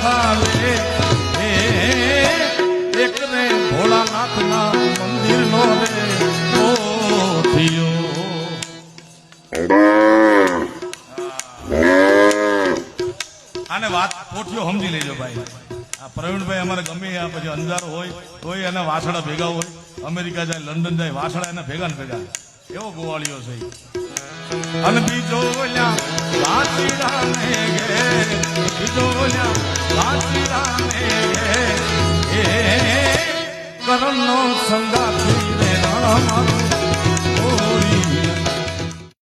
હાલે એક રે ભોળાનાથના મંદિરનો રે થયો. આને વાત પોઠિયો સમજી લેજો ભાઈ. આ પ્રવીણભાઈ અમારે ગમે આ પછી અંધારો હોય તોય એના વાસણા ભેગા હોય. અમેરિકા જાય, લંડન જાય, વાસણા એના ભેગા ને ભેગા. એવો ગોવાળીઓ છે. અને બીજો વાંચીરાને ગે, બીજો વાંચીરાને ગે, કરણનો સંગાથી રે મારું